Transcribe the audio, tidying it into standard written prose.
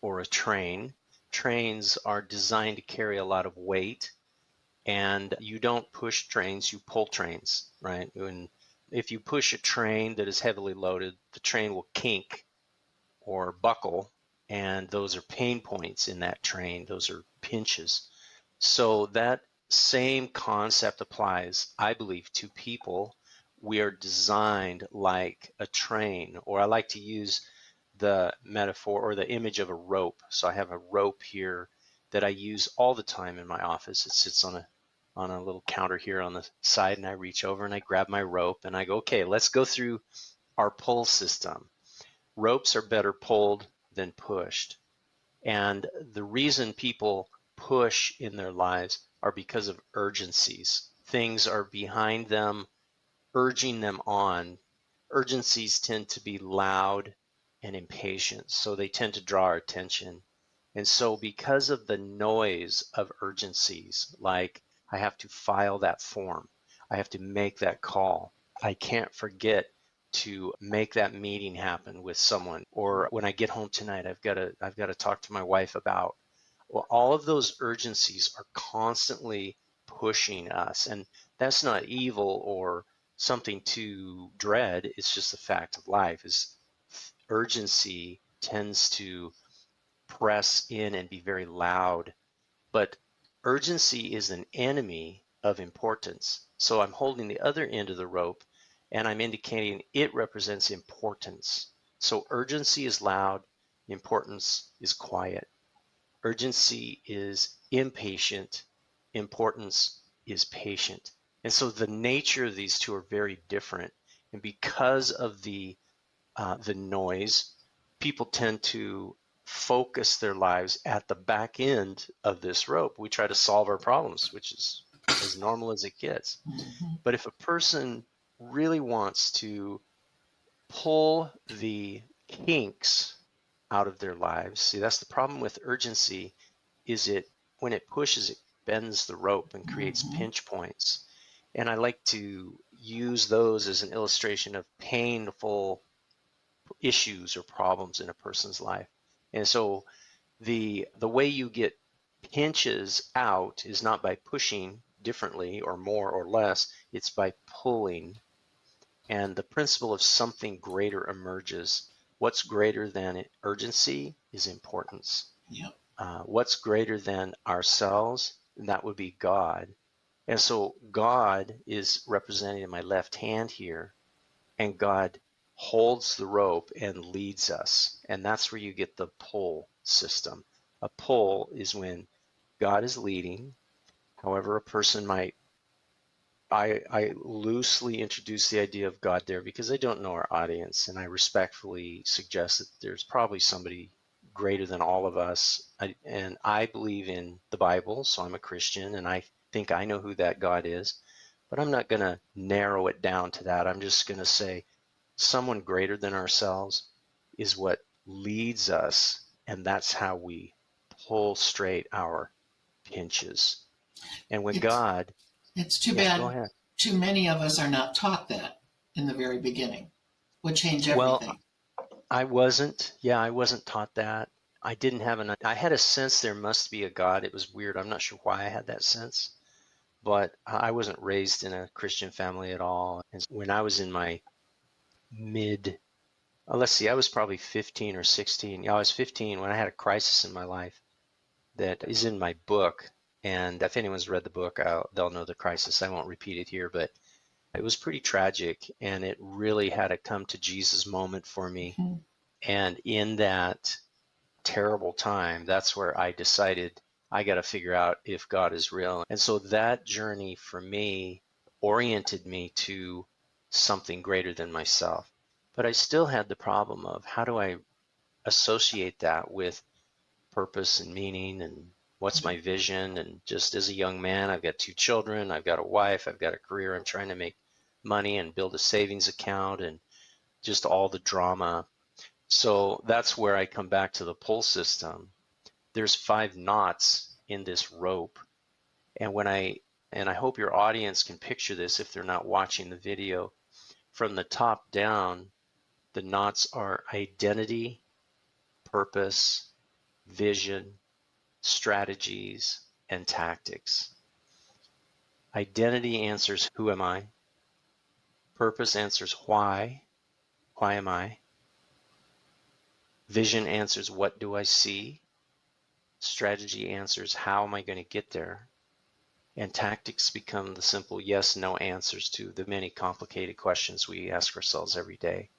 or a train. Trains are designed to carry a lot of weight, and you don't push trains, you pull trains, right? And if you push a train that is heavily loaded, the train will kink or buckle, and those are pain points in that train. Those are pinches. So that same concept applies, I believe, to people. We are designed like a train, or I like to use the metaphor or the image of a rope. So I have a rope here that I use all the time in my office. It sits on a little counter here on the side, and I reach over and I grab my rope and I go, okay, let's go through our pull system. Ropes are better pulled than pushed. And the reason people push in their lives are because of urgencies. Things are behind them, urging them on. Urgencies tend to be loud and impatient, so they tend to draw our attention. And so because of the noise of urgencies, like I have to file that form, I have to make that call, I can't forget to make that meeting happen with someone, or when I get home tonight, I've got to talk to my wife about, well, all of those urgencies are constantly pushing us. And that's not evil or something to dread. It's just a fact of life. Is urgency tends to press in and be very loud, but urgency is an enemy of importance. So I'm holding the other end of the rope and I'm indicating it represents importance. So urgency is loud, importance is quiet. Urgency is impatient, importance is patient. And so the nature of these two are very different. And because of the noise, people tend to focus their lives at the back end of this rope. We try to solve our problems, which is as normal as it gets. But if a person really wants to pull the kinks out of their lives, see, that's the problem with urgency, is it when it pushes, it bends the rope and creates pinch points. And I like to use those as an illustration of painful issues or problems in a person's life. And so the way you get pinches out is not by pushing differently or more or less, it's by pulling. And the principle of something greater emerges. What's greater than urgency is importance. Yep. What's greater than ourselves? And that would be God. And so God is represented in my left hand here, and God holds the rope and leads us. And that's where you get the pull system. A pull is when God is leading. However, a person might, I loosely introduce the idea of God there because I don't know our audience, and I respectfully suggest that there's probably somebody greater than all of us. And I believe in the Bible, so I'm a Christian, and I think I know who that God is. But I'm not going to narrow it down to that. I'm just going to say someone greater than ourselves is what leads us, and that's how we pull straight our pinches. And when It's, God, it's too yeah, go bad ahead. too many of us are not taught that in the very beginning. Would change Well, everything. I wasn't taught that. I didn't have I had a sense there must be a God. It was weird. I'm not sure why I had that sense, but I wasn't raised in a Christian family at all. And when I was in my mid, let's see, I was probably 15 or 16. Yeah, I was 15 when I had a crisis in my life that is in my book. And if anyone's read the book, they'll know the crisis. I won't repeat it here, but it was pretty tragic, and it really had a come to Jesus moment for me. Mm-hmm. And in that terrible time, that's where I decided I got to figure out if God is real. And so that journey for me oriented me to something greater than myself. But I still had the problem of how do I associate that with purpose and meaning and what's my vision. And just as a young man, I've got two children, I've got a wife, I've got a career, I'm trying to make money and build a savings account and just all the drama. So that's where I come back to the pull system. There's 5 knots in this rope. And I hope your audience can picture this if they're not watching the video. From the top down, the knots are identity, purpose, vision, strategies, and tactics. Identity answers who am I? Purpose answers why am I? Vision answers what do I see? Strategy answers how am I going to get there? And tactics become the simple yes, no answers to the many complicated questions we ask ourselves every day.